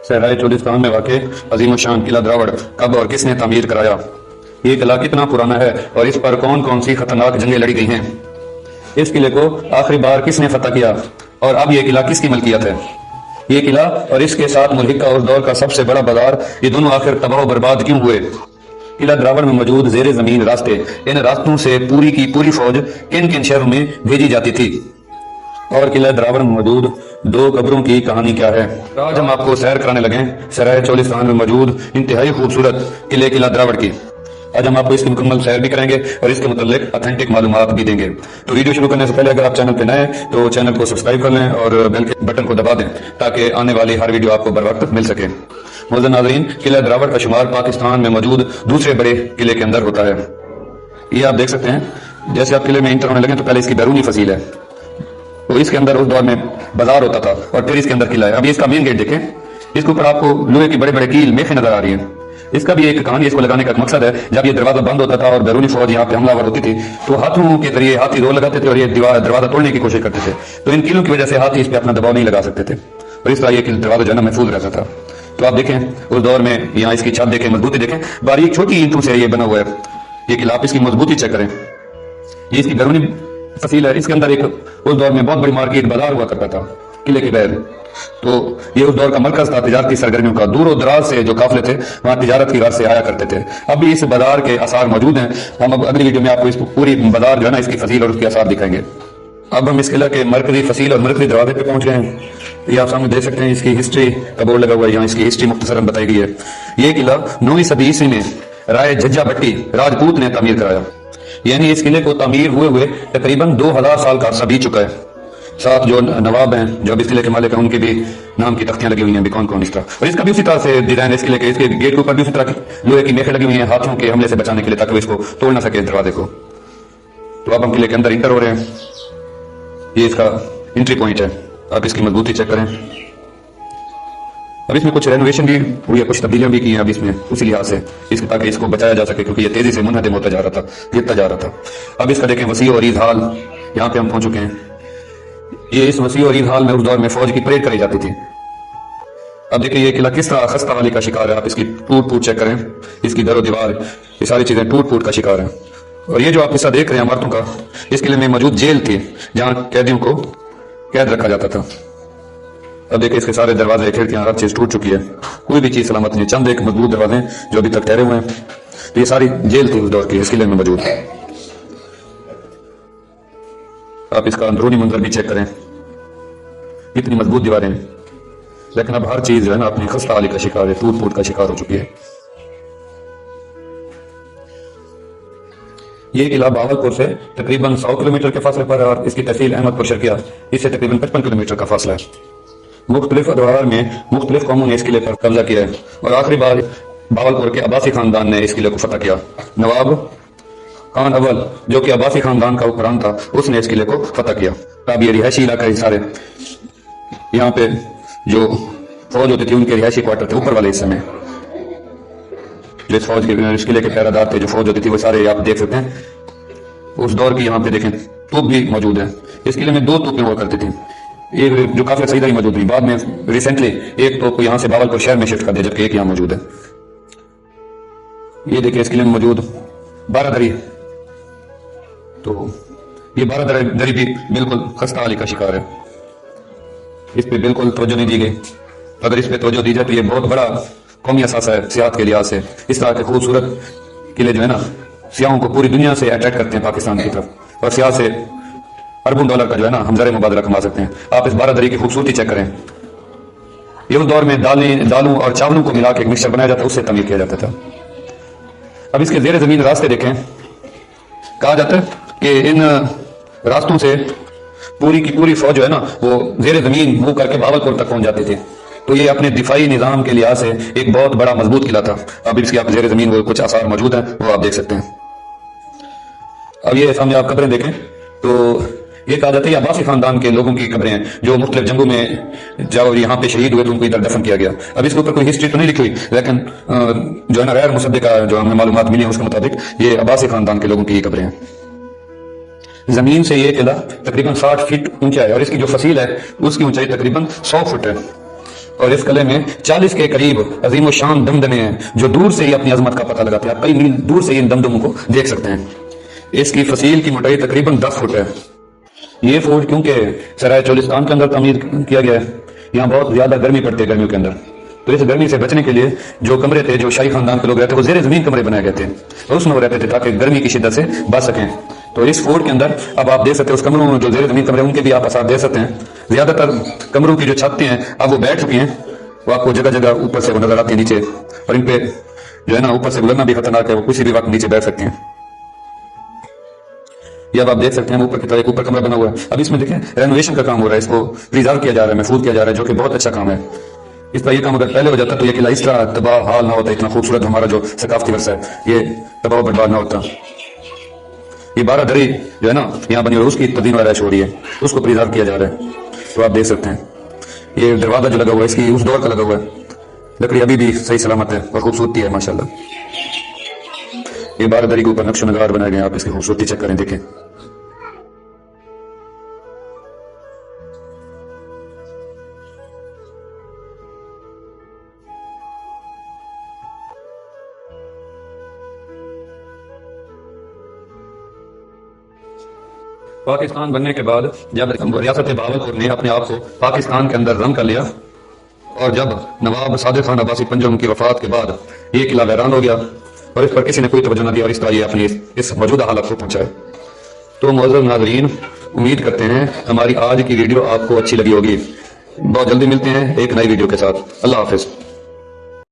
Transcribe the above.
सहराए चोलिस्तान में वाक़ अजीम शान किला द्रावड़ कब और किसने तामीर कराया? ये किला कितना पुराना है और इस पर कौन कौन सी खतरनाक जंगें लड़ी गई हैं? इस किले को आखिरी बार किसने फतह किया और अब ये किला किसकी मलकियत है? ये किला और इसके साथ मुल्हिका उस दौर का सबसे बड़ा बाजार, ये दोनों आखिर तबाह बर्बाद क्यों हुए? किला द्रावड़ में मौजूद जेर जमीन रास्ते, इन रास्तों से पूरी की पूरी फौज किन किन शहरों में भेजी जाती थी? और किला द्रावड़ में मौजूद दो कब्रों की कहानी क्या है? आज हम आपको सैर कराने लगे सराय चोलिस्तान में मौजूद इंतहाई खूबसूरत किला द्रावड़ की। आज हम आपको इसकी मुकम्मल सैर भी कराएंगे और इसके मुतालिक ऑथेंटिक मालूमात भी देंगे। तो वीडियो शुरू करने से पहले अगर आप चैनल पे नए हैं तो चैनल को सब्सक्राइब कर लें और बेल के बटन को दबा दें ताकि आने वाली हर वीडियो आपको बर वक्त मिल सके। मोअज़्ज़ज़ नाज़रीन, किला द्रावड़ का शुमार पाकिस्तान में मौजूद दूसरे बड़े किले के अंदर होता है। ये आप देख सकते हैं, जैसे आप किले में इंटर होने लगे तो पहले इसकी बैरूनी फसील है, तो इसके अंदर उस दौर में बाजार होता था और फिर इसके अंदर किला है। अभी इसका मेन गेट देखें, इसके ऊपर आपको लोहे की बड़े बड़े कील मेखें नजर आ रही है। इसका भी एक कहानी, इसको लगाने का एक मकसद है, जब ये दरवाजा बंद होता था और बैरूनी फौज यहाँ पे हमलावर होती थी तो हाथों के जरिए हाथी जोर लगाते थे और ये दरवाजा तोड़ने की कोशिश करते थे। तो इन कीलों की वजह से हाथी इस पे अपना दबाव नहीं लगा सकते थे और इस तरह ये दरवाजा जो है ना महफूज रहता था। तो आप देखें उस दौर में यहाँ इसकी छत देखें, मजबूती देखें, बारीक छोटी ईंटों से ये बना हुआ है ये किला। आप इसकी मजबूती चेक करें, ये इसकी बैरूनी फसील है। इसके अंदर एक उस दौर में बहुत बड़ी मार्केट बाजार हुआ करता था किले के बहर, तो ये उस दौर का मरकज था तिजारती सरगर्मियों का। दूर दराज से जो काफिले थे वहां तिजारत की राह से आया करते थे। अभी इस बाजार के आसार मौजूद हैं। हम अब अगली वीडियो में आपको इस पूरी बाजार जो है ना इसकी फसील और उसके आसार दिखाएंगे। अब हम इस किला के मरकजी फसील और मरकजी दरवाजे पे पहुंच गए हैं। ये आप सामने देख सकते हैं, इसकी हिस्ट्री का बोर्ड लगा हुआ है, यहाँ इसकी हिस्ट्री मुख्तसरन बताई गई है। ये किला 9वीं सदी ईस्वी में राय झज्जा भट्टी राजपूत ने तामीर कराया, यानी इस किले को तामीर हुए तकरीबन 2000 साल का अरसा बीत चुका है। साथ जो नवाब हैं जो इस किले के मालिक हैं उनकी भी नाम की तख्तियां लगी हुई हैं, कौन कौन इस तरह। और इसका भी उसी तरह से डिजाइन है इस किले के, इसके गेट के ऊपर भी उसी तरह की लोहे की मेखें लगी हुई हैं हाथियों के हमले से बचाने के लिए, ताकि वो इसको तोड़ ना सके दरवाजे को। तो अब हम किले के अंदर इंटर हो रहे हैं। ये इसका एंट्री पॉइंट है, आप इसकी मजबूती चेक करें। अब इसमें कुछ रेनोवेशन भी हुई है, कुछ तब्दीलियां भी की हैं अब इसमें उसी लिहाज से इसके, ताकि इसको बचाया जा सके, क्योंकि ये तेजी से मुनहदम होता जा रहा था, गिरता जा रहा था। अब इसका देखें वसी और ईद हाल, यहाँ पे हम पहुंच चुके हैं। ये इस वसी और ईद हाल में उस दौर में फौज की परेड कराई जाती थी। अब देखिए ये किला किस तरह खस्ता वाली का शिकार है। आप इसकी टूट फूट चेक करें, इसकी दरो दीवार, ये सारी चीजें टूट फूट का शिकार है। और ये जो आप हिस्सा देख रहे हैं इमारतों का, इस किले में मौजूद जेल थी जहां कैदियों को कैद रखा जाता था। अब देखिए इसके सारे दरवाजे खिड़कियां हर चीज टूट चुकी है, कोई भी चीज सलामत नहीं, चंद एक मजबूत दरवाजे जो अभी तक ठहरे हुए हैं। तो ये सारी जेल थी उस दौर की इस किले में मौजूद। आप इसका अंदरूनी मंजर भी चेक करें, इतनी मजबूत दीवारें, लेकिन अब हर चीज जो है ना अपनी खस्ता वाली का शिकार है, टूट फूट का शिकार हो चुकी है। ये किला बावलपुर से तकरीबन 100 किलोमीटर के फासले पर है और इसकी तहसील अहमदपुर शर्किया इससे तकरीबन 55 किलोमीटर का फासला है। मुख्तलिफ अदवार में मुख्तलिफ कौमों ने इस किले पर कब्जा किया है और आखिरी बार बावलपुर के अब्बासी खानदान ने इस किले को फतह किया। नवाब खान अव्वल जो कि अब्बासी खानदान का हुक्मरान था, उसने इस किले को फतह किया। अब ये रिहायशी इलाका है सारे, यहाँ पे जो फौज होती थी उनके रिहायशी क्वार्टर थे ऊपर वाले हिस्से में। जो इस फौज के इस किले के पहरादार थे, जो फौज होती थी वो सारे आप देख सकते हैं। उस दौर की यहाँ पे देखें तोप भी मौजूद है। इस किले में 2 तोपें हुआ करती थी, एक जो काफी सही मौजूद हुई, बाद में रिसेंटली एक तोप को यहाँ से बावलपुर शहर में शिफ्ट कर दिया, जबकि एक यहाँ मौजूद है। ये देखिए इस किले में मौजूद 12 दरी, तो ये 12 दरी भी बिल्कुल खस्ता वाली का शिकार है, इस पे बिल्कुल तवज्जो नहीं दी गई। अगर इस पे तवज्जो दी जाए तो ये बहुत बड़ा कौमी असासा है सियाहत के लिहाज से। इस तरह के खूबसूरत किले जो है ना सियाहों को पूरी दुनिया से अट्रैक्ट करते हैं पाकिस्तान की तरफ, और सियाह से अरबों डॉलर का जो है ना हम ज़र मुबादला कमा सकते हैं। आप इस 12 दरी की खूबसूरती चेक करें। ये उस दौर में दालों और चावलों को मिला के एक मिक्सचर बनाया जाता, उससे तमीर किया जाता था। अब इसके जेर जमीन रास्ते देखें, कहा जाता है कि इन रास्तों से पूरी की पूरी फौज जो है ना वो जेर जमीन मूव करके बावलपुर तक पहुंच जाती थी। तो ये अपने दिफाई निजाम के लिहाज से एक बहुत बड़ा मजबूत किला था। अब इसकी आप जेर जमीन वो कुछ आसार मौजूद हैं, वो आप देख सकते हैं। अब ये सामने आप कब्रें देखें, तो ये कहा जाता है अब्बासी खानदान के लोगों की कब्रें हैं जो मुख्तलिफ जंगों में जब यहाँ पे शहीद हुए तो उनको इधर दफन किया गया। अब इसके ऊपर कोई हिस्ट्री तो नहीं लिखी हुई, लेकिन जो है ना गैर मुसद्दिका जो हमें मालूमात मिली है उसके मुताबिक ये अब्बासी खानदान के लोगों की कब्रें हैं। जमीन से ये किला तकरीबन 60 फीट ऊंचा है और इसकी जो फसील है उसकी ऊंचाई तकरीबन 100 फुट है। اور اس قلعے میں 40 کے قریب عظیم و شان دمدمے ہیں جو دور سے ہی اپنی عظمت کا پتہ لگاتے ہیں. آپ کئی میل دور سے ان دمدموں کو دیکھ سکتے ہیں. اس کی فصیل کی موٹائی تقریباً 10 فٹ ہے. یہ فورٹ کیونکہ سرائے چولستان کے اندر تعمیر کیا گیا ہے، یہاں بہت زیادہ گرمی پڑتی ہے گرمیوں کے اندر، تو اس گرمی سے بچنے کے لیے جو کمرے تھے جو شاہی خاندان کے لوگ رہتے وہ زیر زمین کمرے بنائے گئے تھے اور اس میں وہ رہتے تھے تاکہ گرمی کی شدت سے بچ سکیں. تو اس فورٹ کے اندر اب آپ دیکھ سکتے ہیں اس کمروں میں جو زیر زمین کمرے ان کے بھی آپ اثار دیکھ سکتے ہیں. زیادہ تر کمروں کی جو چھتیں ہیں اب وہ بیٹھ چکی ہیں، وہ آپ کو جگہ جگہ اوپر سے وہ نظر آتی ہیں نیچے، اور ان پہ جو ہے نا اوپر سے گزرنا بھی خطرناک ہے، وہ کسی بھی وقت نیچے بیٹھ سکتے ہیں. یہ اب آپ دیکھ سکتے ہیں اوپر کی طرف ایک اوپر کمرہ بنا ہوا ہے. اب اس میں دیکھیں رینوویشن کا کام ہو رہا ہے، اس کو پریزرو کیا جا رہا ہے، محفوظ کیا جا رہا ہے، جو کہ بہت اچھا کام ہے. اس طرح یہ کام اگر پہلے ہو جاتا تو یہ قلعہ اس طرح تباہ حال نہ ہوتا، اتنا خوبصورت ہمارا جو ثقافتی ورثہ ہے یہ تباہ و برباد نہ ہوتا. یہ 12 دری جو ہے نا یہاں بنی ہوئی اس کی تدین و آرائش ہو رہی ہے، اس کو پریزرو کیا جا رہا ہے. تو آپ دیکھ سکتے ہیں یہ دروازہ جو لگا ہوا ہے اس کی اس دور کا لگا ہوا ہے، لکڑی ابھی بھی صحیح سلامت ہے اور خوبصورتی ہے ماشاءاللہ. یہ 12 دری کے اوپر نقش و نگار بنائے گئے ہیں، آپ اس کی خوبصورتی چیک کریں دیکھیں. پاکستان بننے کے بعد جب ریاست بہاولپور نے اپنے آپ کو پاکستان کے اندر رنگ کر لیا اور جب نواب صادق خان عباسی پنجم کی وفات کے بعد یہ قلعہ ویران ہو گیا اور اس پر کسی نے کوئی توجہ نہ دیا اور اس طرح یہ اپنی اس موجودہ حالت کو پہنچا ہے. تو معزز ناظرین، امید کرتے ہیں ہماری آج کی ویڈیو آپ کو اچھی لگی ہوگی. بہت جلدی ملتے ہیں ایک نئی ویڈیو کے ساتھ. اللہ حافظ.